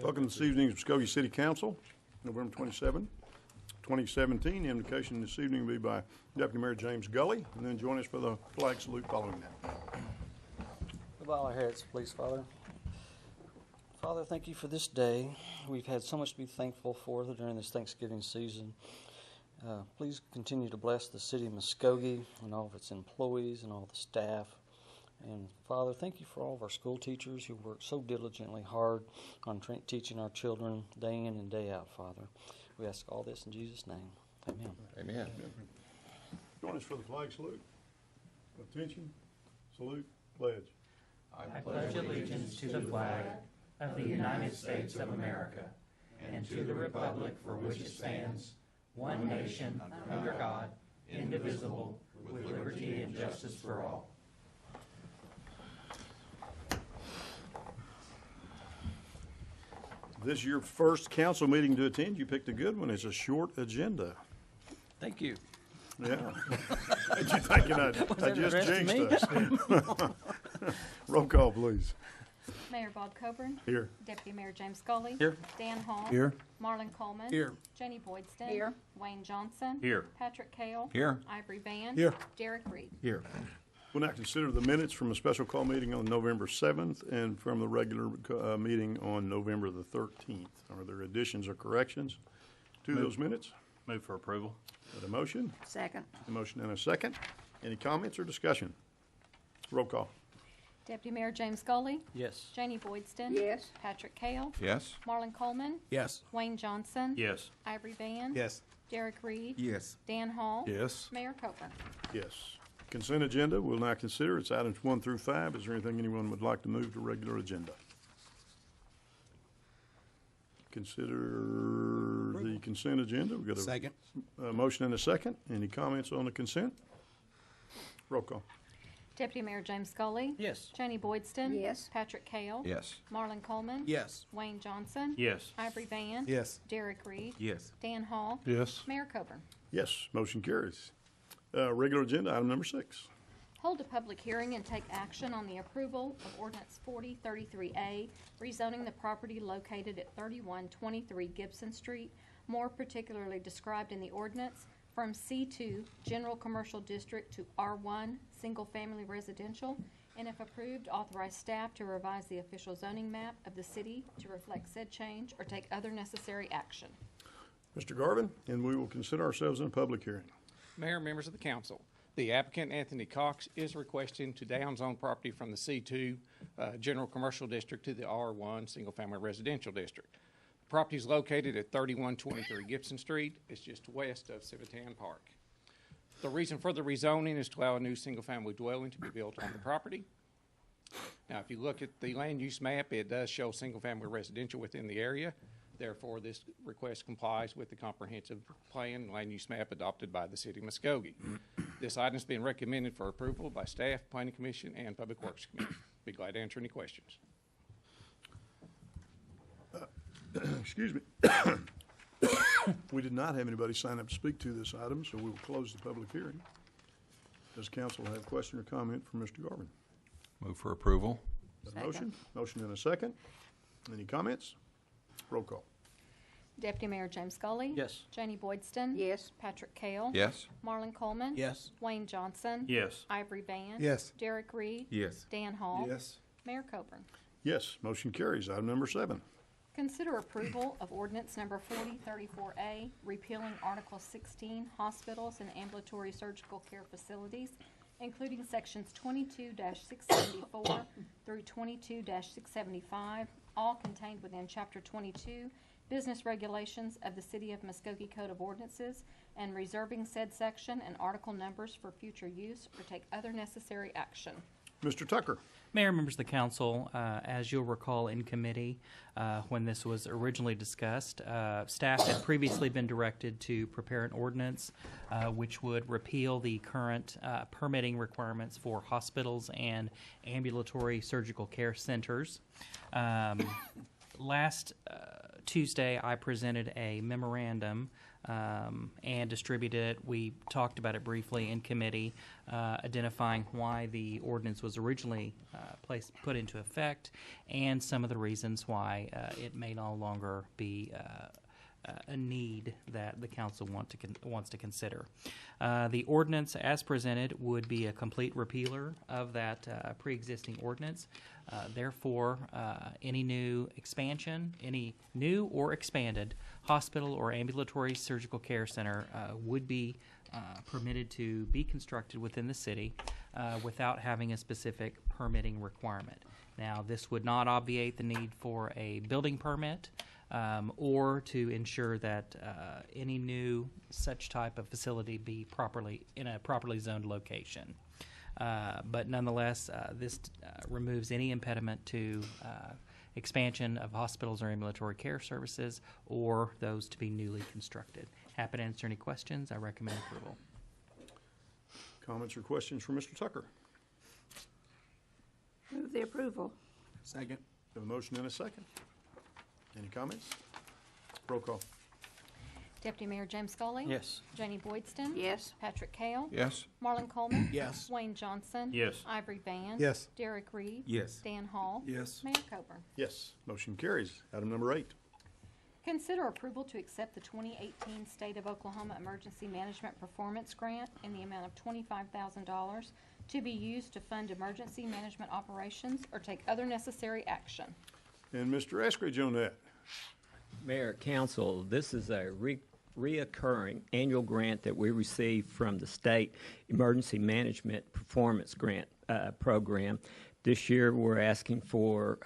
Welcome to this evening's Muskogee City Council, November 27, 2017. The invocation this evening will be by Deputy Mayor James Gully, and then join us for the flag salute following that. We bow our heads, please, Father. Father, thank you for this day. We've had so much to be thankful for during this Thanksgiving season. Please continue to bless the city of Muskogee and all of its employees and all the staff. And Father, thank you for all of our school teachers who work so diligently hard on teaching our children day in and day out, Father. We ask all this in Jesus' name. Amen. Amen. Join us for the flag salute. Attention, salute, pledge. I pledge allegiance to the flag of the United States of America and to the republic for which it stands, one nation, under God, indivisible, with liberty and justice for all. This is your first council meeting to attend. You picked a good one. It's a short agenda. Thank you. Yeah. You're thinking I just jinxed us. Roll call, please. Mayor Bob Coburn. Here. Deputy Mayor James Scully. Here. Dan Hall. Here. Marlon Coleman. Here. Jenny Boydston. Here. Wayne Johnson. Here. Patrick Cale. Here. Ivory Van. Here. Derek Reed. Here. We'll now consider the minutes from a special call meeting on November 7th and from the regular meeting on November the 13th. Are there additions or corrections to those minutes? Move for approval. Got a motion? Second. A motion and a second. Any comments or discussion? Roll call. Deputy Mayor James Scully. Yes. Janie Boydston. Yes. Patrick Cale. Yes. Marlon Coleman. Yes. Wayne Johnson. Yes. Ivory Van. Yes. Derek Reed. Yes. Dan Hall. Yes. Mayor Coburn. Yes. Consent agenda, we'll now consider. It's items 1 through 5. Is there anything anyone would like to move to regular agenda? Consider the consent agenda. We've got Second. a motion and a second. Any comments on the consent? Roll call. Deputy Mayor James Scully. Yes. Janie Boydston. Yes. Patrick Cale. Yes. Marlon Coleman. Yes. Wayne Johnson. Yes. Ivory Van. Yes. Derek Reed. Yes. Dan Hall. Yes. Mayor Coburn. Yes, motion carries. Regular agenda, item number 6. Hold a public hearing and take action on the approval of ordinance 4033A, rezoning the property located at 3123 Gibson Street, more particularly described in the ordinance, from C2 General Commercial District to R1 Single Family Residential, and if approved, authorize staff to revise the official zoning map of the city to reflect said change or take other necessary action. Mr. Garvin, and we will consider ourselves in a public hearing. Mayor, members of the council, the applicant, Anthony Cox, is requesting to downzone property from the C2 General Commercial District to the R1 Single Family Residential District. The property is located at 3123 Gibson Street. It's just west of Civitan Park. The reason for the rezoning is to allow a new single-family dwelling to be built on the property. Now, if you look at the land use map, it does show single-family residential within the area. Therefore, this request complies with the comprehensive plan land use map adopted by the city of Muskogee. This item has been recommended for approval by staff, planning commission, and public works committee. Be glad to answer any questions. Excuse me. We did not have anybody sign up to speak to this item, so we will close the public hearing. Does council have a question or comment from Mr. Garvin? Move for approval. Got a motion? Motion and a second. Any comments? Roll call. Deputy Mayor James Scully. Yes. Janie Boydston. Yes. Patrick Cale. Yes. Marlon Coleman. Yes. Wayne Johnson. Yes. Ivory Van. Yes. Derek Reed. Yes. Dan Hall. Yes. Mayor Coburn. Yes, motion carries. Item number 7. Consider approval of ordinance number 4034A, repealing Article 16, hospitals and ambulatory surgical care facilities, including sections 22-674 through 22-675, all contained within Chapter 22, Business Regulations of the City of Muskogee Code of Ordinances, and reserving said section and article numbers for future use or take other necessary action. Mr. Tucker. Mayor, members of the council, as you'll recall in committee, when this was originally discussed, staff had previously been directed to prepare an ordinance which would repeal the current permitting requirements for hospitals and ambulatory surgical care centers. Last Tuesday, I presented a memorandum and distribute it. We talked about it briefly in committee, identifying why the ordinance was originally put into effect and some of the reasons why it may no longer be a need that the council wants to consider. The ordinance as presented would be a complete repealer of that pre-existing ordinance. Therefore, any new expansion, any new or expanded hospital or ambulatory surgical care center would be permitted to be constructed within the city without having a specific permitting requirement. Now, this would not obviate the need for a building permit or to ensure that any new such type of facility be in a properly zoned location. But nonetheless, this removes any impediment to expansion of hospitals or ambulatory care services or those to be newly constructed. Happy to answer any questions. I recommend approval. Comments or questions for Mr. Tucker? Move the approval. Second. Have a motion and a second. Any comments? Roll call. Deputy Mayor James Scully. Yes. Janie Boydston. Yes. Patrick Kale. Yes. Marlon Coleman. Yes. Wayne Johnson. Yes. Ivory Van. Yes. Derek Reed. Yes. Dan Hall. Yes. Mayor Coburn. Yes. Motion carries. Item number 8. Consider approval to accept the 2018 State of Oklahoma Emergency Management Performance Grant in the amount of $25,000 to be used to fund emergency management operations or take other necessary action. And Mr. Eskridge on that. Mayor, Council, this is a reoccurring annual grant that we receive from the State Emergency Management Performance Grant Program. This year, we're asking for,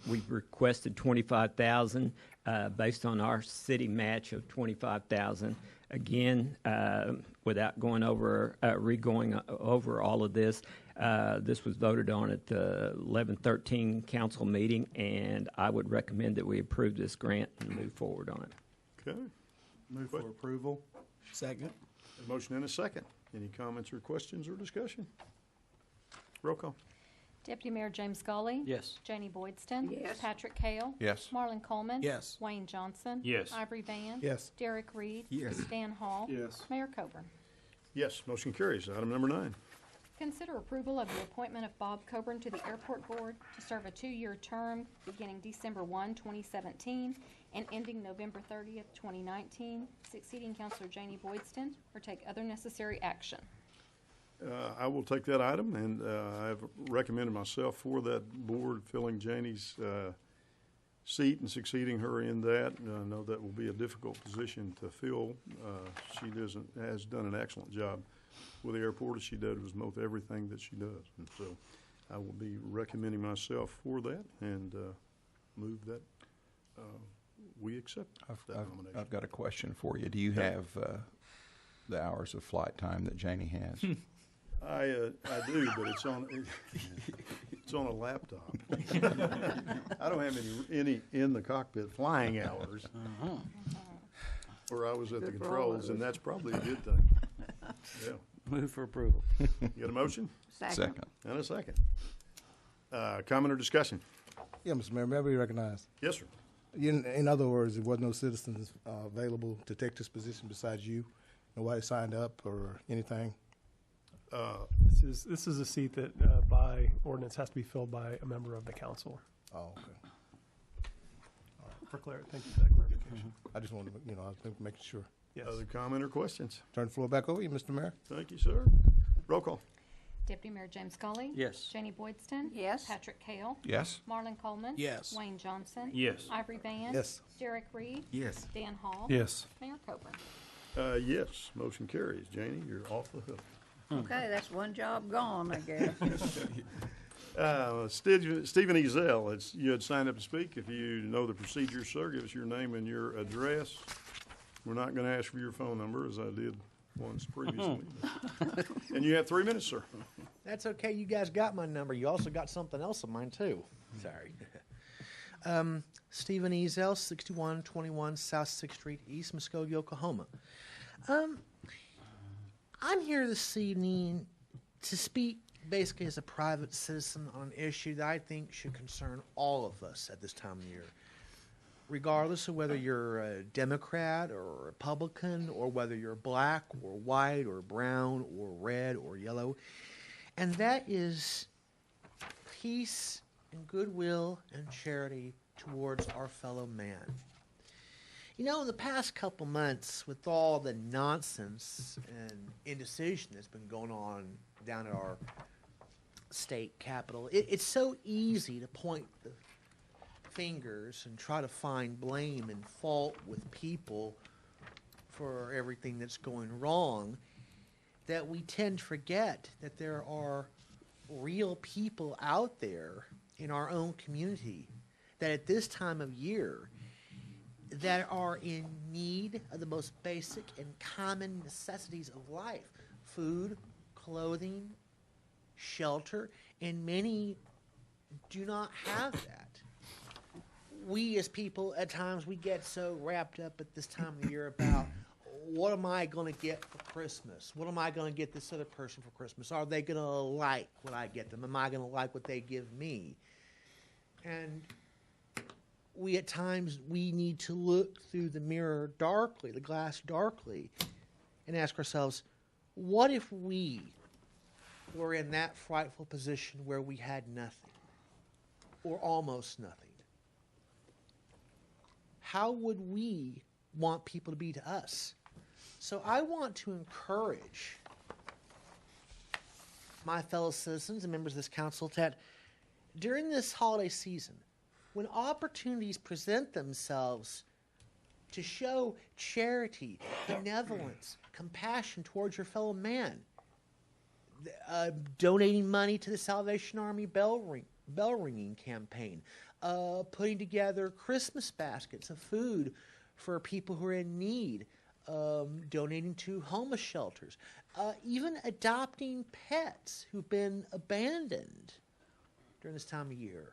we've requested $25,000 based on our city match of $25,000. Again, without going over, re-going over all of this, this was voted on at the 11/13 council meeting, and I would recommend that we approve this grant and move forward on it. Okay. Move for approval. Second. A motion and a second. Any comments or questions or discussion? Roll call. Deputy Mayor James Scully. Yes. Janie Boydston. Yes. Patrick Kale. Yes. Marlon Coleman. Yes. Wayne Johnson. Yes. Ivory Van. Yes. Derek Reed. Yes. Dan Hall. Yes. Mayor Coburn. Yes. Motion carries. Item number 9. Consider approval of the appointment of Bob Coburn to the Airport Board to serve a 2-year term beginning December 1, 2017 and ending November 30th, 2019, succeeding Councilor Janie Boydston, or take other necessary action. I will take that item, and I've recommended myself for that board, filling Janie's seat and succeeding her in that. I know that will be a difficult position to fill. She has done an excellent job with the airport, as she does with most everything that she does. And so I will be recommending myself for that and move that we accept that nomination. I've got a question for you. Do you have the hours of flight time that Janie has? I do, but it's on a laptop. I don't have any in the cockpit flying hours. Where I was at the controls, and that's probably a good thing. Yeah. Move for approval. You got a motion Second. and a second. Comment or discussion? Yeah, Mr. Mayor, may I be recognized? Yes, sir. In other words, there was no citizens available to take this position besides you? Nobody signed up or anything? This is a seat that by ordinance has to be filled by a member of the council. Oh, okay. Thank you for that clarification. I just wanted to, I was making sure. Yes. Other comment or questions? Turn the floor back over to you, Mr. Mayor. Thank you, sir. Roll call. Deputy Mayor James Scully. Yes. Janie Boydston. Yes. Patrick Kale. Yes. Marlon Coleman. Yes. Wayne Johnson. Yes. Ivory Van. Yes. Derek Reed. Yes. Dan Hall. Yes. Mayor Coburn. Yes, motion carries. Janie, you're off the hook. Okay, that's one job gone, I guess. Stephen Ezell, you had signed up to speak. If you know the procedure, sir, give us your name and your address. We're not going to ask for your phone number, as I did once previously. And you have 3 minutes, sir. That's okay. You guys got my number. You also got something else of mine, too. Sorry. Stephen Ezell, 6121 South 6th Street, East Muskogee, Oklahoma. I'm here this evening to speak basically as a private citizen on an issue that I think should concern all of us at this time of year. regardless of whether you're a Democrat or a Republican, or whether you're black or white or brown or red or yellow, and that is peace and goodwill and charity towards our fellow man. You know, in the past couple months, with all the nonsense and indecision that's been going on down at our state capitol, it's so easy to point the fingers and try to find blame and fault with people for everything that's going wrong, that we tend to forget that there are real people out there in our own community that at this time of year that are in need of the most basic and common necessities of life: food, clothing, shelter, and many do not have that. We as people, at times, we get so wrapped up at this time of year about, what am I going to get for Christmas? What am I going to get this other person for Christmas? Are they going to like what I get them? Am I going to like what they give me? And we, at times, we need to look through the mirror darkly, the glass darkly, and ask ourselves, what if we were in that frightful position where we had nothing, or almost nothing? How would we want people to be to us? So I want to encourage my fellow citizens and members of this council that during this holiday season, when opportunities present themselves to show charity, benevolence, compassion towards your fellow man, donating money to the Salvation Army bell ringing campaign, putting together Christmas baskets of food for people who are in need, donating to homeless shelters, even adopting pets who've been abandoned during this time of year.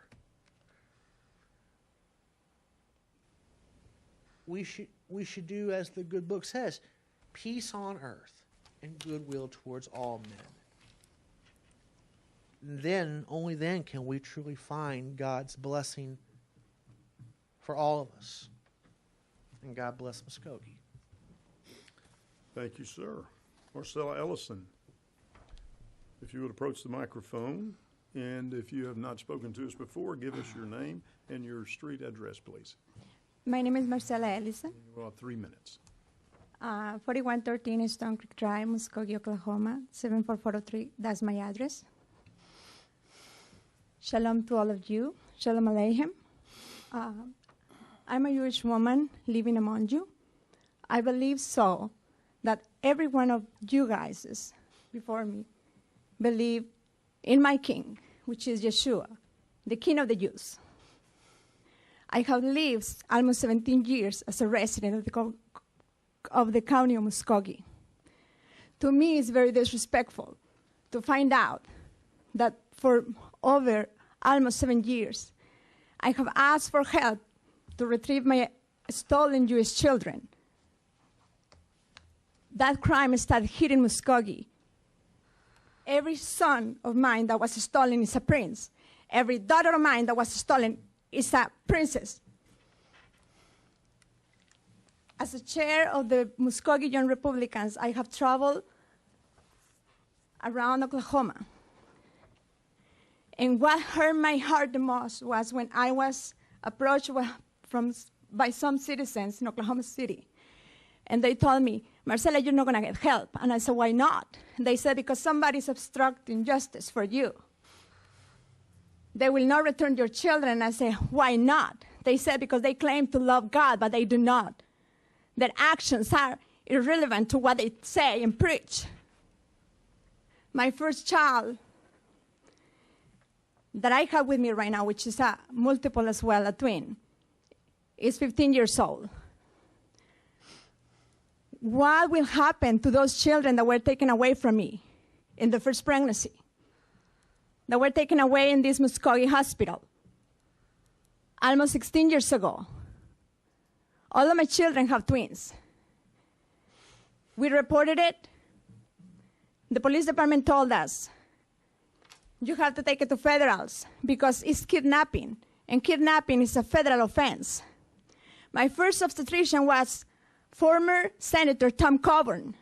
We should do as the good book says, peace on earth and goodwill towards all men. Then, only then, can we truly find God's blessing for all of us. And God bless Muskogee. Thank you, sir. Marcella Ellison, if you would approach the microphone, and if you have not spoken to us before, give us your name and your street address, please. My name is Marcella Ellison. Well, 3 minutes. 4113 Stone Creek Drive, Muskogee, Oklahoma, 74403. That's my address. Shalom to all of you. Shalom Aleichem. I'm a Jewish woman living among you. I believe so that every one of you guys before me believe in my King, which is Yeshua, the King of the Jews. I have lived almost 17 years as a resident of the county of Muskogee. To me, it's very disrespectful to find out that for over almost 7 years, I have asked for help to retrieve my stolen Jewish children. That crime started here in Muskogee. Every son of mine that was stolen is a prince. Every daughter of mine that was stolen is a princess. As a chair of the Muskogee Young Republicans, I have traveled around Oklahoma. And what hurt my heart the most was when I was approached by some citizens in Oklahoma City. And they told me, Marcella, you're not going to get help. And I said, why not? And they said, because somebody's obstructing justice for you. They will not return your children. And I said, why not? They said, because they claim to love God, but they do not. Their actions are irrelevant to what they say and preach. My first child that I have with me right now, which is a multiple as well, a twin, is 15 years old. What will happen to those children that were taken away from me in the first pregnancy, that were taken away in this Muskogee hospital almost 16 years ago? All of my children have twins. We reported it. The police department told us, you have to take it to federals because it's kidnapping, and kidnapping is a federal offense. My first obstetrician was former Senator Tom Coburn.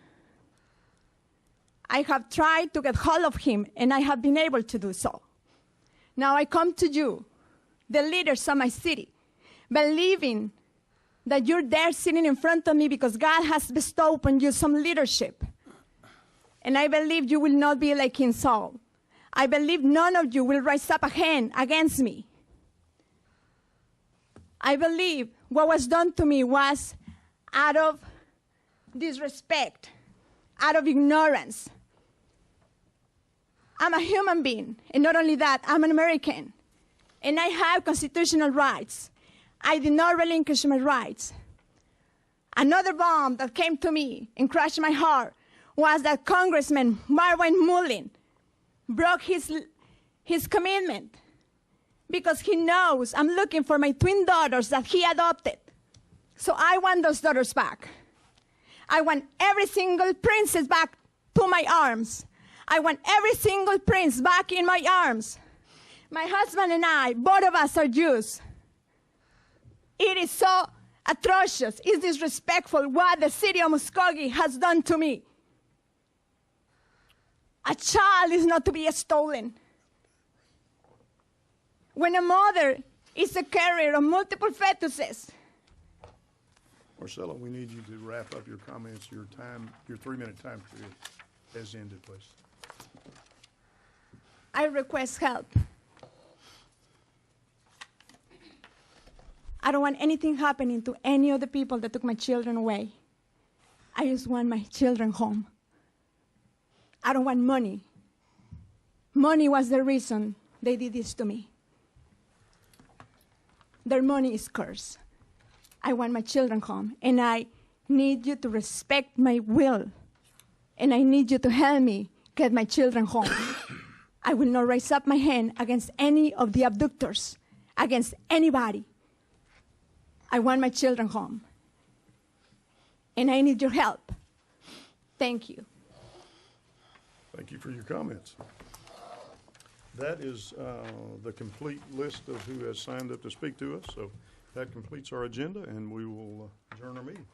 I have tried to get hold of him, and I have been able to do so. Now I come to you, the leaders of my city, believing that you're there sitting in front of me because God has bestowed upon you some leadership. And I believe you will not be like King Saul. I believe none of you will rise up a hand against me. I believe what was done to me was out of disrespect, out of ignorance. I'm a human being, and not only that, I'm an American, and I have constitutional rights. I did not relinquish my rights. Another bomb that came to me and crushed my heart was that Congressman Marvin Mullin broke his commitment because he knows I'm looking for my twin daughters that he adopted. So I want those daughters back. I want every single princess back to my arms. I want every single prince back in my arms. My husband and I, both of us are Jews. It is so atrocious, it's disrespectful what the city of Muskogee has done to me. A child is not to be stolen. When a mother is a carrier of multiple fetuses. Marcella, we need you to wrap up your comments. Your 3-minute time period has ended, please. I request help. I don't want anything happening to any of the people that took my children away. I just want my children home. I don't want money. Money was the reason they did this to me. Their money is cursed. I want my children home, and I need you to respect my will, and I need you to help me get my children home. I will not raise up my hand against any of the abductors, against anybody. I want my children home, and I need your help. Thank you. Thank you for your comments. That is the complete list of who has signed up to speak to us. So that completes our agenda, and we will adjourn our meeting.